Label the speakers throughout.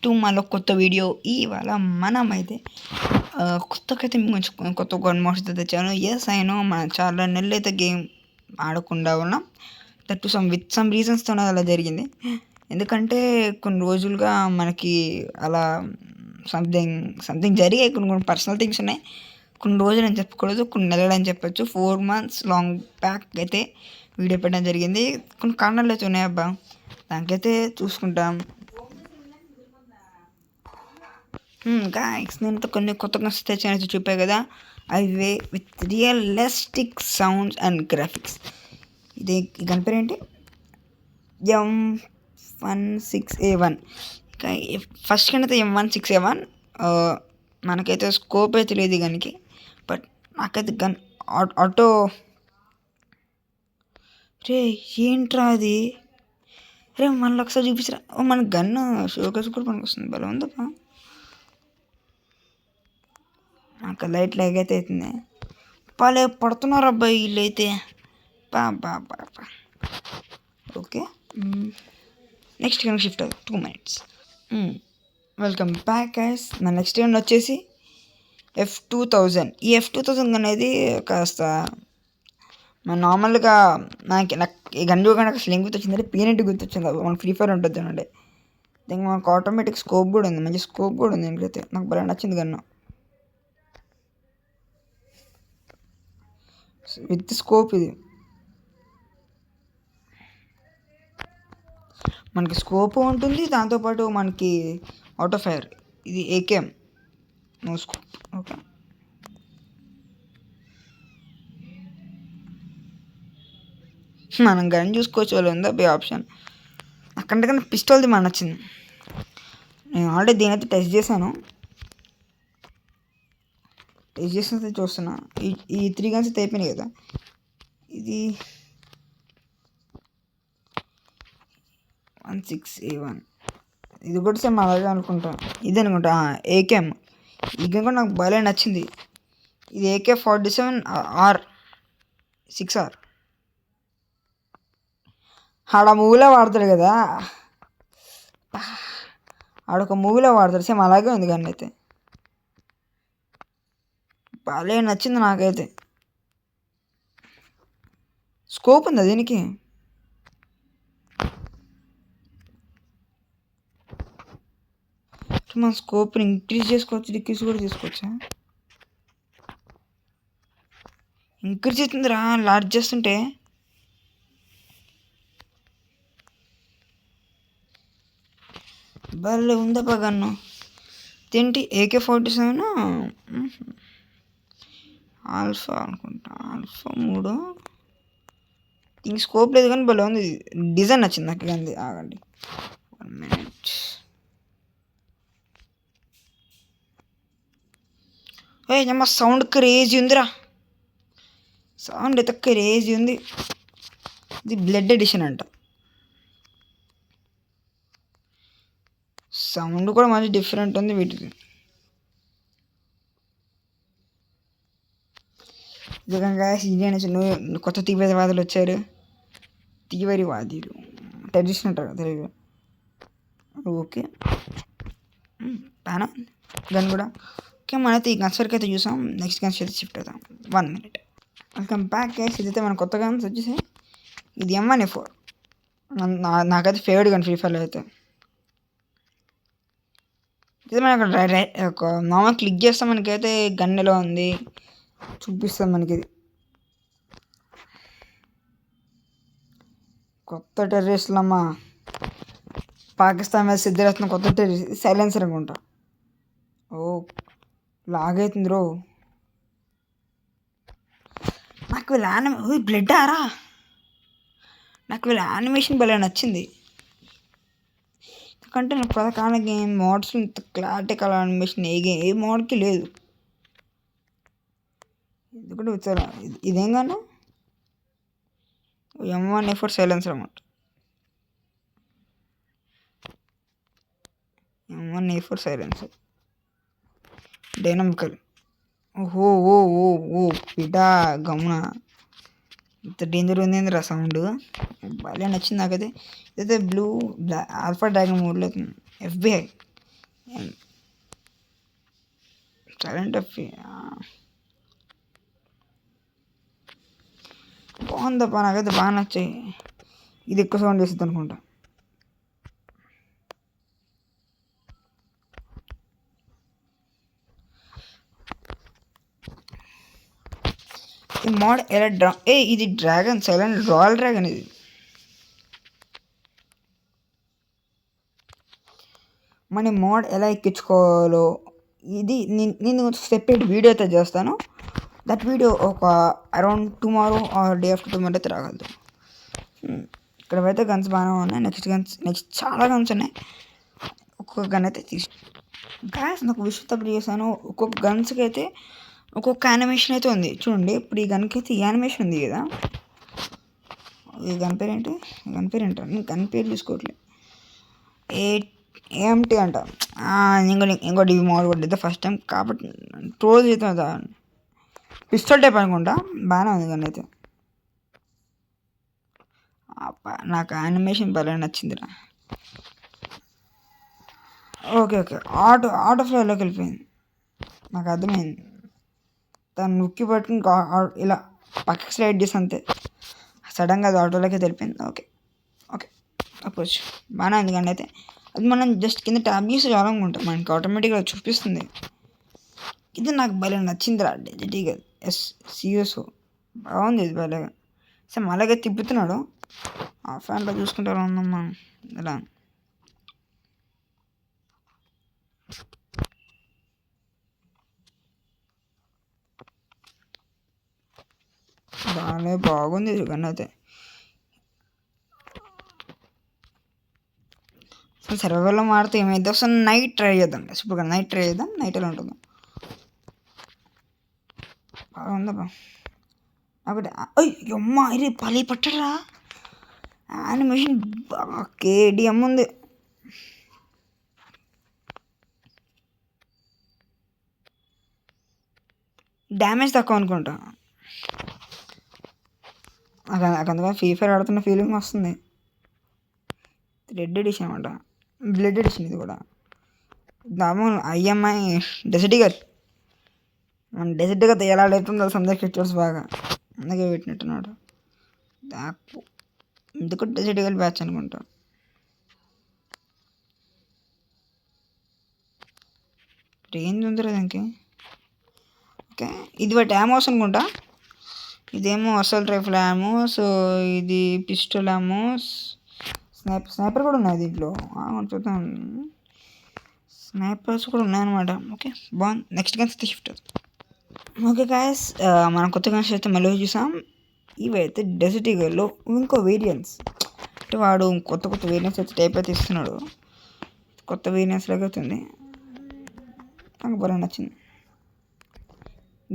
Speaker 1: To మళ్ళీ కొత్త video. ఇవాళ మనమైతే కొత్తగా అయితే కొత్త గన్ మోడ్స్ అయితే తెచ్చాను. ఎస్ అయినో మనం చాలా నెలలు అయితే గేమ్ ఆడకుండా ఉన్నాం. దట్ టు విత్ సమ్ రీజన్స్తో అలా జరిగింది. ఎందుకంటే కొన్ని రోజులుగా మనకి అలా సంథింగ్ జరిగాయి. కొన్ని పర్సనల్ థింగ్స్ ఉన్నాయి. కొన్ని రోజులు అని చెప్పకూడదు, కొన్ని నెలలు అని చెప్పచ్చు. 4 months లాంగ్ బ్యాక్ అయితే వీడియో పెట్టడం జరిగింది. కొన్ని కారణాలు అయితే ఉన్నాయి అబ్బా, దానికైతే చూసుకుంటాం. గాయస్, నేను కొన్ని కొత్త గన్స్ తెచ్చానైతే చెప్పాను కదా, అవి with realistic sounds and graphics. ఇది గన్ పేరు ఏంటి? M16A1. ఫస్ట్ కన్నా అయితే M16A1. మనకైతే స్కోప్ అయితే లేదు గన్కి, బట్ నాకైతే గన్ ఆటో. రే ఏంట్రా అది? రే మళ్ళీ ఒకసారి చూపించరా. మన గన్ షోకేస్ కూడా పనికి వస్తుంది. బలం ఉందప్పా. నాకు లైట్ అయితే అవుతుంది. పాలే పడుతున్నారు అబ్బాయి వీళ్ళు అయితే. బా బా బా బా. Okay, next gun shift 2 minutes. Welcome back guys. నా నెక్స్ట్ గన్ వచ్చేసి F2000. ఈ F2000 అనేది కాస్త నార్మల్గా నాకు ఈ గన్ చూడగానే అసలు ఏం గుర్తొచ్చిందంటే పీనెట్ గుర్తొచ్చింది. మనకు ఫ్రీ ఫైర్ ఉంటుంది అండి. దీనికి మనకు ఆటోమేటిక్ స్కోప్ కూడా ఉంది, మంచి స్కోప్ కూడా ఉంది. ఇంకైతే నాకు బాగా నచ్చింది గన్ను. విత్ స్కోప్ ఇది. మనకి స్కోప్ ఉంటుంది, దాంతోపాటు మనకి ఆటో ఫైర్. ఇది AKM, నో స్కోప్. ఓకే, మనం గన్ చూసుకోవచ్చు. వాళ్ళు ఉందా బే ఆప్షన్. అక్కడికన్నా పిస్టల్ది మనకు నచ్చింది. నేను ఆల్రెడీ దీని అయితే టెస్ట్ చేశాను. చూస్తున్నా. ఈ 3 గన్స్ అయితే అయిపోయినాయి కదా. ఇది 16A1. ఇది కూడా సేమ్ అలాగే అనుకుంటా. ఇది అనుకుంటా AKM. ఈ గన్ కూడా నాకు బాగా నచ్చింది. ఇది AK-47R 6R. ఆడ మూవీలో వాడతాడు కదా, ఆడొక మూవీలో వాడతాడు. సేమ్ అలాగే ఉంది గన్ అయితే. బాగా నచ్చింది నాకైతే. స్కోప్ ఉందా దీనికి? మన స్కోప్ని ఇంక్రీజ్ చేసుకోవచ్చు, డిక్రీజ్ కూడా చేసుకోవచ్చా? ఇంక్రీజ్ అవుతుందిరా లార్జ్ చేస్తుంటే. భలే ఉందప్పా గన్ను. ఏంటి AK-47 ఆల్ఫా అనుకుంటా. ఆల్ఫా 3. దీనికి స్కోప్ లేదు కానీ భలే ఉంది. డిజైన్ నచ్చింది నాకు కానీ. ఆగండి 1 minute. ఏమో సౌండ్ క్రేజీ ఉందిరా. సౌండ్ అయితే క్రేజీ ఉంది. ఇది బ్లడ్ ఎడిషన్ అంట. సౌండ్ కూడా మంచి డిఫరెంట్ ఉంది వీటికి. నిజంగా ఇండియా నుంచి కొత్త తీవ్రవాదులు వచ్చారు. తీవ్రవాదులు టెర్రరిస్ట్ అంటారు తెలుగు. ఓకే, బాగా గన్ కూడా ఓకే. మనైతే ఈ గన్స్ వరకు అయితే చూసాం. నెక్స్ట్ గన్స్ అయితే షిఫ్ట్ అవుతాం. 1 minute. Welcome back guys. ఇదైతే మన కొత్త గన్స్ వచ్చేసి ఇది M1A4. నాకైతే ఫేవరెట్ గన్ ఫ్రీ ఫైర్లో అయితే. ఇది మనకు ఒక నార్మల్ క్లిక్ చేస్తాం, మనకైతే గన్ ఎలా ఉంది చూపిస్తాం మనకి. ఇది కొత్త టెర్రరిస్టులమ్మా. పాకిస్తాన్ మీద సిద్ధరేస్తున్న కొత్త టెర్రరిస్ట్. సైలెన్సర్ అనుకుంటా. ఓ లాగైతుంది రో. నాకు వీళ్ళ బ్లడ్ ఆరా. నాకు వీళ్ళ యానిమేషన్ భలే నచ్చింది. ఎందుకంటే నాకు పదకాల గేమ్ మోడ్స్ ఇంత క్లారిటీ కలర్ యానిమేషన్ ఏ మోడ్కి లేదు. ఎందుకంటే వచ్చారా ఇదేం కాను M1A4 సైలెన్సర్ అన్నమాట. M1A4 silencer dynamical. ఓహో ఓ ఓ ఓ పిటా గమ్మున. ఇంత డేంజర్ ఉంది రా సౌండ్. బాగా నచ్చింది నాకైతే. ఇదైతే ఆల్ఫా డ్రాగన్ మోడ్లో FBI. సైలెంట్ ఎఫ్పి బాగుందప్ప, నాకైతే బాగా నచ్చాయి. ఇది ఎక్కువ సౌండ్ చేస్తుంది అనుకుంటా. ఈ మోడ్ ఎలా ఇది డ్రాగన్, సైలెంట్ రాయల్ డ్రాగన్. ఇది మన మోడ్ ఎలా ఎక్కించుకోవాలో ఇది నేను సెపరేట్ వీడియో అయితే చేస్తాను. దట్ వీడియో ఒక around tomorrow or day after tomorrow అయితే రాగలదు. ఇక్కడైతే గన్స్ బాగానే ఉన్నాయి. నెక్స్ట్ చాలా గన్స్ ఉన్నాయి. ఒక్కొక్క గన్ అయితే గాయస్ నాకు విషయం చేశాను. ఒక్కొక్క గన్స్కి అయితే ఒక్కొక్క యానిమేషన్ అయితే ఉంది చూడండి. ఇప్పుడు ఈ గన్కి అయితే ఈ యానిమేషన్ ఉంది కదా. ఈ గన్ పేరు ఏంటి? నేను గన్ పేరు చూసుకోవట్లేదు. ఏఎంటీ అంట. ఇంకోటి ఈ మోడ్ కొట్టిద్దా ఫస్ట్ టైం కాబట్టి ట్రోల్ చేద్దాం. పిస్టల్ టైప్ అనుకుంటా. బాగానే ఉంది కానీ అయితే నాకు యానిమేషన్ బాగా నచ్చిందిరా. ఓకే ఆటో ఫ్లోలోకి వెళ్ళిపోయింది. నాకు అర్థమైంది. తను నొక్కి పట్టుకుని ఇలా పక్కకి స్లైడ్ చేసి అంతే సడన్గా అది ఆటోలోకి తెలిపింది. ఓకే అప్రోచ్ బాగానే ఉంది కానీ అయితే అది మనం జస్ట్ కింద ట్యాబ్ చేసి చాలా అనుకుంటాం, మనకి ఆటోమేటిక్గా చూపిస్తుంది. ఇది నాకు భలే నచ్చిందిరా డెజిటీగా. సీరియస్ బాగుంది ఇది భలేగా. సరే అలాగే తిప్పుతున్నాడు. ఆ ఫ్యాన్లో చూసుకుంటారు ఉందమ్మా ఇలా. బాగుంది కానీ అయితే సర్వేలో మారితే ఏమైతే ఒకసారి నైట్ ట్రై చేద్దాం. ఇప్పుడు నైట్ ట్రై చేద్దాం. నైట్ ఎలా ఉంటుంది బాగుందా ఒకటి. అమ్మా ఇది పలి పట్టరా యానిమేషన్ కేడిఎం ఉంది. డ్యామేజ్ తక్కువ అనుకుంటా. నాకు అందుకని ఫ్రీ ఫైర్ ఆడుతున్న ఫీలింగ్ వస్తుంది. రెడ్ ఎడిషన్ అనమాట, బ్లడ్ ఎడిషన్ ఇది కూడా. దాము ఐఎంఐ డెసిటీగర్. మన డెసిటీగా ఎలా లేతుందో సందేహ ఫీచర్స్ బాగా అందుకే పెట్టినట్టున్నాడు. ఎందుకు డెసిటీగల్ బ్యాచ్ అనుకుంటా. రేంజ్ ఉందిరా దానికి. ఓకే ఇది బట్టి యామోస్ అనుకుంటా. ఇదేమో అసల్ రైఫిల్ యామోస్, ఇది పిస్టల్ యామోస్, స్నైపర్ కూడా ఉన్నాయి దీంట్లో. చూద్దాం, స్నైపర్స్ కూడా ఉన్నాయన్నమాట. ఓకే బాగుంది. నెక్స్ట్ గన్స్ అయితే షిఫ్ట్ అవుతుంది. ఓకే గాయస్, మనం కొత్త గన్స్ అయితే మళ్ళీ చూసాం. ఇవైతే డెజర్ట్ ఈగల్లో ఇంకో వేరియన్స్. అంటే వాడు కొత్త వేరియన్స్ అయితే టైప్ అయితే ఇస్తున్నాడు. కొత్త వేరియన్స్ లాగా అవుతుంది. నాకు బాగా నచ్చింది.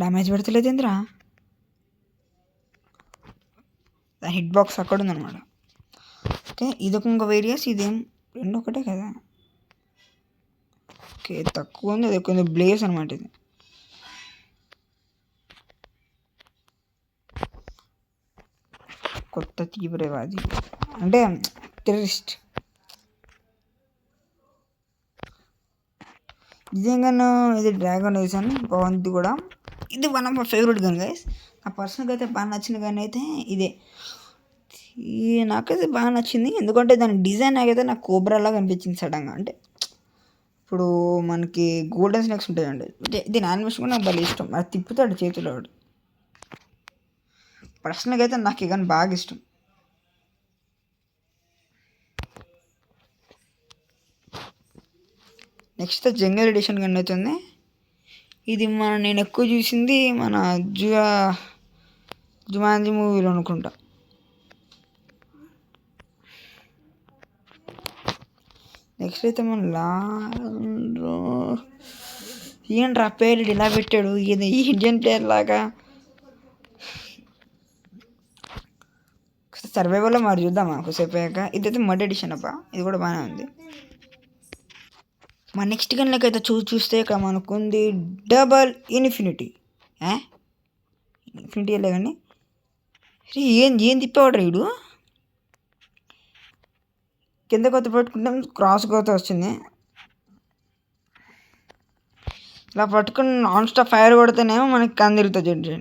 Speaker 1: డ్యామేజ్ పెడతలేదు ఏంద్రా. హిట్ బాక్స్ అక్కడ ఉందన్నమాట. ఓకే ఇదొక ఇంకో వేరియన్స్. ఇదేం రెండు ఒకటే కదా. ఓకే తక్కువ ఉంది, అది కొంచెం బ్లేస్ అనమాట. ఇది కొత్త తీవ్రవాది అంటే టెర్రరిస్ట్. నిజంగాను ఇది డ్రాగన్ వేసాను బాగుంది కూడా. ఇది one of my favourite gun guys. నా పర్సనల్గా అయితే బాగా నచ్చిన గన్ అయితే ఇదే. నాకైతే బాగా నచ్చింది ఎందుకంటే దాని డిజైన్ అయితే నాకు కోబ్రాలాగా అనిపించింది సడన్గా. అంటే ఇప్పుడు మనకి గోల్డెన్ స్నేక్స్ ఉంటాయండి, దీని యానిమేషన్ కూడా నాకు బాగా ఇష్టం. అది తిప్పుతాడు చేతిలో. పర్సనల్గా అయితే నాకు ఈ గన్ బాగా ఇష్టం. నెక్స్ట్ జంగల్ ఎడిషన్ గన్ అవుతుంది. ఇది నేను ఎక్కువ చూసింది మన జుమాంజీ మూవీలో అనుకుంటా. నెక్స్ట్ అయితే మన ఏంట్రా పేరు ఇలా పెట్టాడు, ఇది ఇండియన్ ప్లేయర్ లాగా. సర్వైవల్లో మరి చూద్దామా కొద్దిసేపు అయ్యాక. ఇదైతే మడ్ ఎడిషన్ అబ్బా, ఇది కూడా బాగానే ఉంది. మా నెక్స్ట్ గన్లోకి అయితే చూస్తే ఇక్కడ మనకుంది డబల్ ఇన్ఫినిటీ. ఇన్ఫినిటీ వెళ్ళే కానీ ఏం తిప్పేవాడు రీడు. కింద కొత్త పెట్టుకుంటాం, క్రాస్ కొత్త వచ్చింది. ఇలా పట్టుకుని నాన్ స్టాప్ ఫైర్ కొడితేనేమో మనకి కందిరుతుంది చూడండి.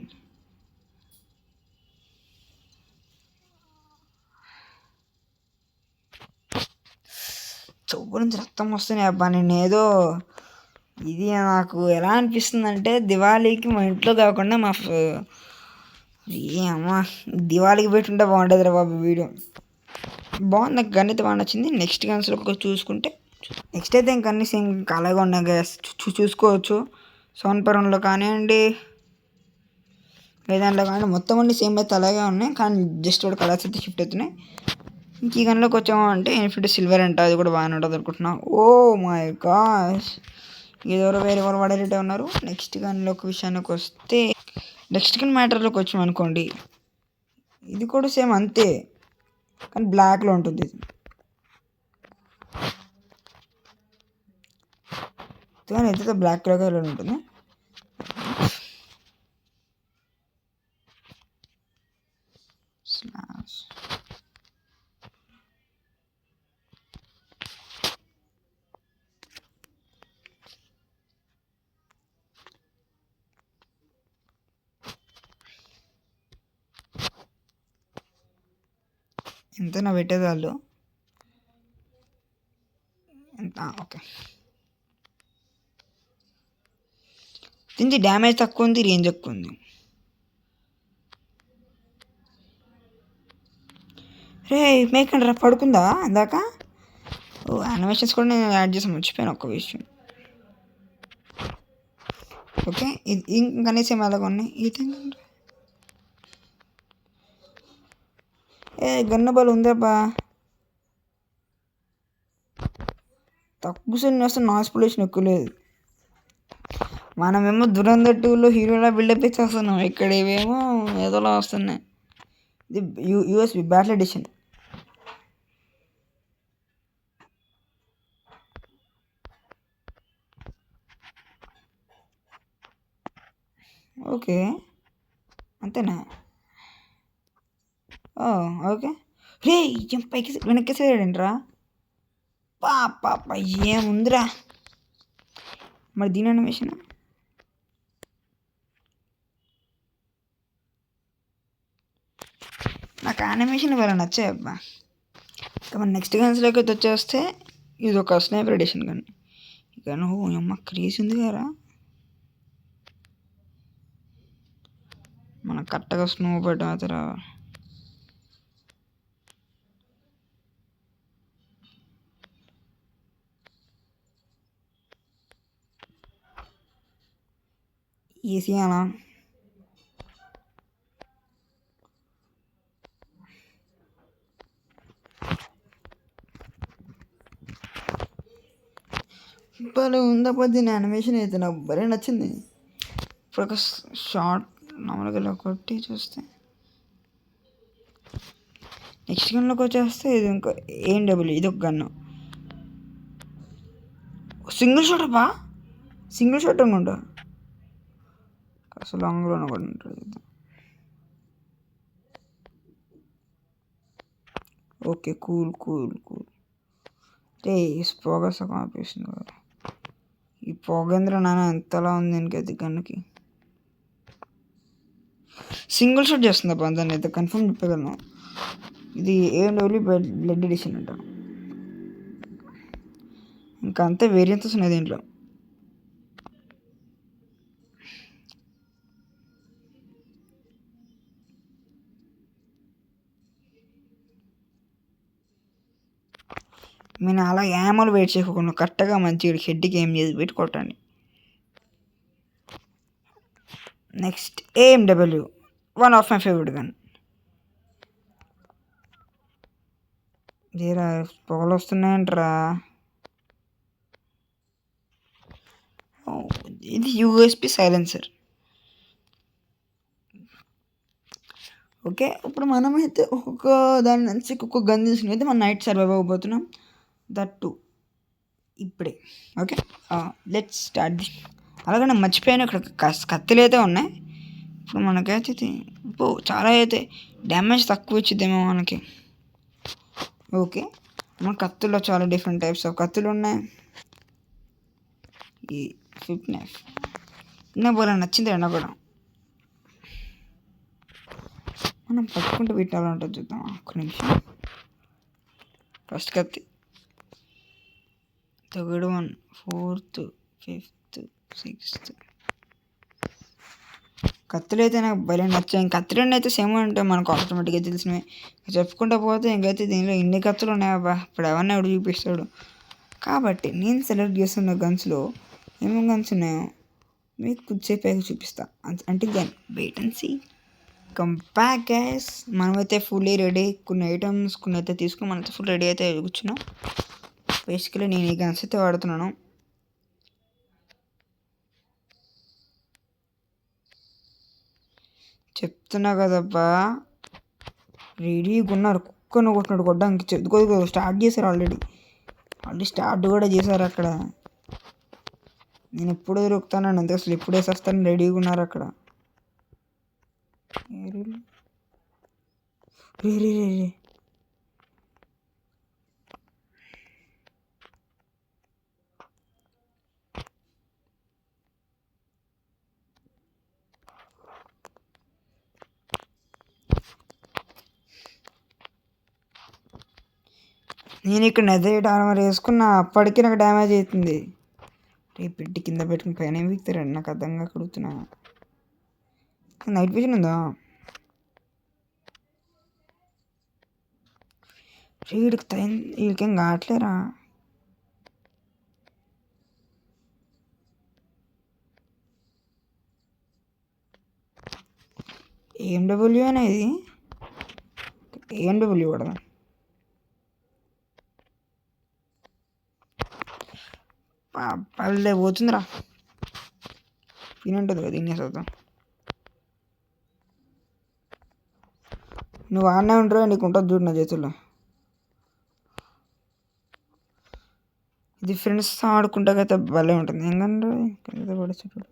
Speaker 1: చెవు నుంచి రక్తం వస్తున్నాయి అబ్బా. నేను ఏదో ఇది నాకు ఎలా అనిపిస్తుంది అంటే దివాళీకి మా ఇంట్లో కాకుండా మా అమ్మ దివాళీకి పెట్టుంటే బాగుంటుంది రా బాబు. వీడియో బాగుంది, నాకు గన్ అయితే బాగా నచ్చింది. నెక్స్ట్ గన్స్లో చూసుకుంటే నెక్స్ట్ అయితే ఇంక అన్ని సేమ్ అలాగే ఉన్నాయి గ్యాస్ చూసుకోవచ్చు. సోన్పురంలో కానివ్వండి వేదాంట్లో కానీ మొత్తం అన్ని సేమ్ అయితే అలాగే ఉన్నాయి, కానీ జస్ట్ కూడా కలర్స్ అయితే షిఫ్ట్ అవుతున్నాయి. ఇంక ఈ గన్లోకి వచ్చాము అంటే ఇన్ఫినిటీ సిల్వర్ అంట, అది కూడా బాగానే ఉంటుంది అనుకుంటున్నా. ఓ మై గాష్, ఏదెవరో వేరే వాళ్ళు వాడేటట్టే ఉన్నారు. నెక్స్ట్ గన్లోకి విషయానికి వస్తే నెక్స్ట్ గన్ మ్యాటర్లోకి వచ్చాం అనుకోండి, ఇది కూడా సేమ్ అంతే కానీ బ్లాక్లో ఉంటుంది. ఇది కానీ అయితే బ్లాక్ కలర్లో ఉంటుంది. ఎంతైనా పెట్టేది వాళ్ళు ఎంత. ఓకే, దీనికి డ్యామేజ్ తక్కువ ఉంది, రేంజ్ ఎక్కువ ఉంది. రే మేకండి రా, పడుకుందా ఇందాక. ఓ యానిమేషన్స్ కూడా నేను యాడ్ చేసి మర్చిపోయాను ఒక్క విషయం. ఓకే, ఇది ఇంకనేసి అలాగ ఉన్నాయి. ఇది గన్నబల్ ఉందేబ్బా, తక్కువ సెన్ వస్తే నాయిస్ పొల్యూషన్ ఎక్కువ లేదు. మనమేమో దురంధర్ 2లో హీరోలా బిల్డప్ ఇచ్చేస్తున్నాం, ఇక్కడ ఇవేమో ఏదోలా వస్తున్నాయి. ఇది యూఎస్బి బ్యాటిల్ ఎడిషన్. ఓకే అంతేనా? ఓకే. రే పైకి వెనక్కి సైడంట్రా, పాప ఏముందిరా మరి దీని అనిమేషన్. నాకు యానిమేషన్ వాళ్ళ నచ్చాయి అబ్బా. మన నెక్స్ట్ గన్స్లోకి అయితే వచ్చేస్తే ఇది ఒక స్నైపర్ ఎడిషన్ గన్. ఇక నువ్వు అమ్మ క్రేజ్ ఉంది కదా, మనం కరెక్ట్గా స్నో పెట్టడం అయితే రా. ఈసీ అలా భలే ఉందబ్బా దీని యానిమేషన్ అయితే, నాకు భలే నచ్చింది. ఇప్పుడు ఒక షార్ట్ మామూలుగా ఇలా కొట్టి చూస్తే నెక్స్ట్ గన్లోకి వచ్చేస్తే ఇది ఇంకో ఏఎండబ్ల్యూ, ఇది ఒక గన్ను సింగిల్ షాట్ అబ్బా, సింగిల్ షాట్ అనుకుంటా, అసలు లాంగ్లోనే కూడా ఉంటుంది. Okay cool cool cool. రే పొగ సగం ఆపేసింది కదా, ఈ పొగేంద్ర నాన్న ఎంతలా ఉంది దీనికి గన్నుకి. సింగిల్ షాట్ చేస్తుంది అబ్బా, దాన్ని అయితే కన్ఫర్మ్ చెప్పగలను. ఇది ఏఎండబ్ల్యూ బ్లడ్ ఎడిషన్ అంట. ఇంకా అంతే వేరియంట్స్ ఉన్నాయి దీంట్లో. నేను అలా యామలు వెయిట్ చేయకుండా కరెక్ట్గా మంచిగా హెడ్కి ఏం చేసి పెట్టి కొట్టండి. Next AMW, one of my favourite gun. జరా పొగలు వస్తున్నాయంట్రా. ఇది యూఎస్పి సైలెన్సర్. ఓకే, ఇప్పుడు మనమైతే ఒక్కొక్క దాని నుంచి ఒక్కొక్క గన్ తీసుకుని అయితే మనం నైట్ సర్వైవ్ అవ్వబోతున్నాం, దట్ టు ఇప్పుడే. Okay let's start the. అలాగే నేను మర్చిపోయాను, ఇక్కడ కత్తులు అయితే ఉన్నాయి. ఇప్పుడు మనకైతే చాలా అయితే డ్యామేజ్ తక్కువ వచ్చిద్దేమో మనకి. ఓకే, మన కత్తుల్లో చాలా డిఫరెంట్ టైప్స్ ఆఫ్ కత్తులు ఉన్నాయి. ఈ ఫిట్ నైఫ్ నా బోల నచ్చింది అన్న కూడా మనం పట్టుకుంటూ పెట్టాలంటుంది చూద్దాం ఒక్క నిమిషం. ఫస్ట్ కత్తి, third one, fourth, fifth, sixth. కత్తులు అయితే నాకు భలే నచ్చాయి. కత్తులు అయితే సేమ్ ఉంటాయి మనకు ఆటోమేటిక్గా తెలిసినవి. చెప్పుకుంటూ పోతే ఇంకైతే దీనిలో ఇన్ని కత్తులు ఉన్నాయబ్బా, ఇప్పుడు ఎవరిని ఎవడు చూపిస్తాడు. కాబట్టి నేను సెలెక్ట్ చేస్తున్న గన్స్లో ఏమేమి గన్స్ ఉన్నాయో మీకు కొద్దిసేపు చూపిస్తా. అంటే then wait and see. Come back guys. మనమైతే ఫుల్లీ రెడీ, కొన్ని ఐటమ్స్ కొన్ని అయితే తీసుకుని మనమైతే ఫుల్ రెడీ అయితే కూర్చున్నాం. బేసికలీ నేను ఈ గన్స్ అయితే వాడుతున్నాను. చెప్తున్నా కదబ్బా, రెడీగా ఉన్నారు. కుక్కను కొట్టినాడు కొట్టడానికి. చెప్పుకో స్టార్ట్ చేశారు ఆల్రెడీ స్టార్ట్ కూడా చేశారు అక్కడ. నేను ఎప్పుడు దొరుకుతానండి అంతే, అసలు ఎప్పుడు వేసేస్తాను రెడీగా ఉన్నారు అక్కడ. రే రే రే రే నేను ఇక్కడ నెదరేట్ ఆర్మర్ వేసుకున్న అప్పటికి నాకు డ్యామేజ్ అవుతుంది. రేపు పెట్టి కింద పెట్టుకుని పైన ఏం వీక్తారండి నాకు అర్థంగా కడుగుతున్నా. నైట్ విజన్ ఉందా? వీడికేం కావట్లేరా? ఏఎండబ్ల్యూ అనేది ఏఎండబ్ల్యూ కూడా పల్లె పోతుందిరా. తినంటుంది కదా తినేసేద్దాం. నువ్వు ఆడనే ఉంటావు, నీకు ఉంటుంది చూడు నా చేతుల్లో. ఇది ఫ్రెండ్స్తో ఆడుకుంటాకైతే భలే ఉంటుంది. ఏంటంటే కింద పడేసాడు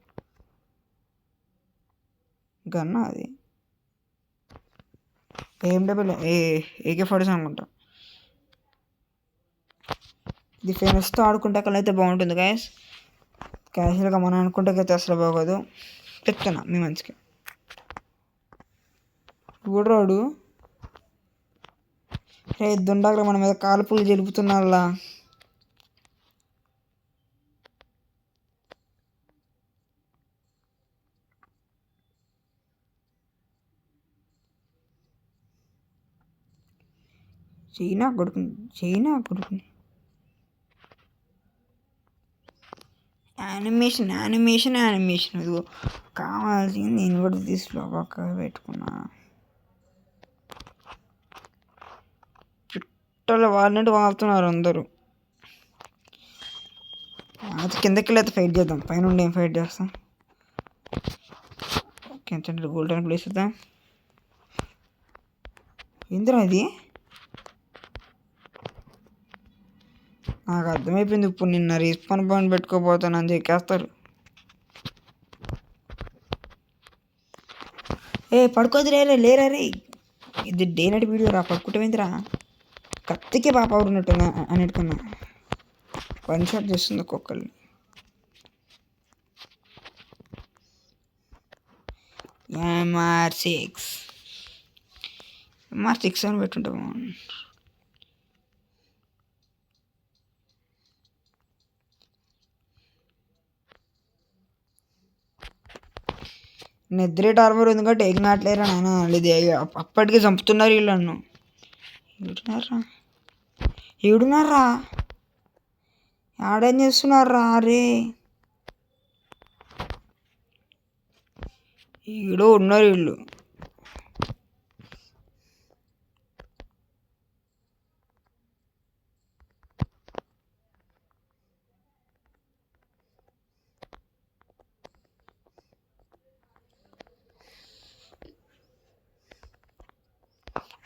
Speaker 1: గన్న. అది ఏఎండబ్ల్యూ AK-47 అనుకుంటా. ఇది ఫ్రెండ్స్తో ఆడుకుంటాకైతే బాగుంటుంది గాయస్. క్యాజువల్గా మనం అనుకుంటాకైతే అసలు బాగోదు. చెప్తున్నా మీ మంచిగా. ఊడరాడు రే దుండాగ్ర మన మీద కాలుపులు జరుపుతున్నారా? చైనా కొడుకుని యానిమేషన్ ఇదిగో కావాల్సింది. నేను కూడా తీసులో పక్క పెట్టుకున్నా. చుట్టాలు వాడినట్టు వాడుతున్నారు అందరూ. అది కిందకి వెళ్ళి అయితే ఫైట్ చేద్దాం. పైన ఏం ఫైట్ చేస్తాం. ఓకే గోల్డెన్ ప్లేస్ ఇద్దాం. ఏందిరా ఇది? నాకు అర్థమైపోయింది ఇప్పుడు. నిన్న రీస్పాన్ పాయింట్ పెట్టుకోపోతానని చెక్కేస్తారు. పడుకోదు లేరా రే. ఇది డే నైట్ వీడియో రా. పడుకుంటామేందిరా? కత్తికే పాప ఉన్నట్టుగా అన్నిటికన్నా 1 షాట్ చేస్తుంది ఒక్కొక్కరిని. MR6 అని పెట్టుంటాం. నెద్రేట్ ఆర్మర్ ఉంది కాబట్టి ఎగినాట్లేరా నాయన. లేదు అప్పటికే చంపుతున్నారు వీళ్ళు నన్ను. ఏడున్నారా? ఆడేం చేస్తున్నారా? అరే ఈడో ఉన్నారు వీళ్ళు.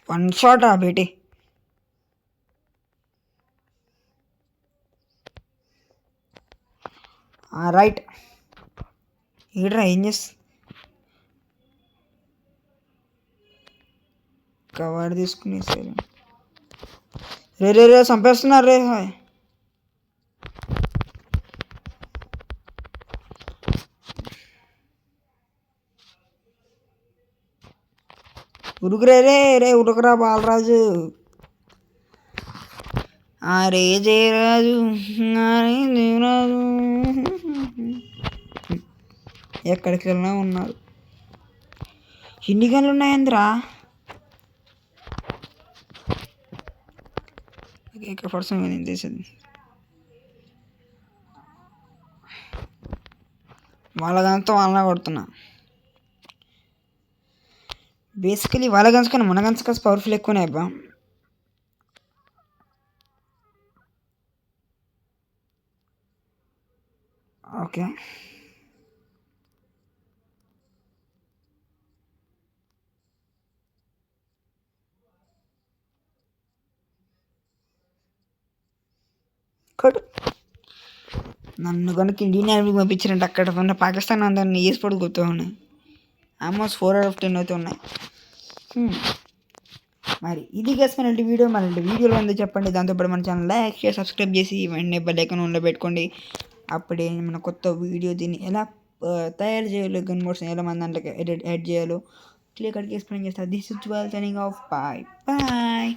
Speaker 1: వన్ షాటా బేటీ? రైట్. ఈడరా ఏం చేస్తా? కవర్ తీసుకుని రే చంపేస్తున్నారు రే. ఉరుకురే రే రే ఉరుకురా బాలరాజు. అరే జయరాజు అరే జయరాజు ఎక్కడికి వెళ్ళినా ఉన్నారు. ఎన్ని గన్లు ఉన్నాయంద్రా? ఇక్కడ పర్సన్ తీసేది వాళ్ళ గంతో వాళ్ళ కొడుతున్నా. బేసికలీ వాళ్ళ గన్స్ కన్నా మన గన్స్ కాస్త పవర్ఫుల్ ఎక్కువనే అబ్బా. ఓకే కడు నన్ను కనుక ఇండియన్ ఆర్మీకి పంపించారంటే అక్కడ ఉన్న పాకిస్తాన్ అందరినీ వేసిపోడు గుర్తు ఉన్నాయి. ఆల్మోస్ట్ 4/10 అయితే ఉన్నాయి. మరి ఇది గెస్మైనటువంటి వీడియో. మరి వీడియోలో ఉందో చెప్పండి. దాంతోపాటు మన ఛానల్ లైక్ షేర్ సబ్స్క్రైబ్ చేసి వెంటనే బెల్ ఐకాన్ ఆన్లో పెట్టుకోండి. అప్పుడే మన కొత్త వీడియో దీన్ని ఎలా తయారు చేయాలో, గన్ మోడ్స్ ఎలా మన దాంట్లోకి ఎడిట్ యాడ్ చేయాలో క్లియర్ కట్గా ఎక్స్ప్లెయిన్ చేస్తారు. This is 12 signing off. Bye bye.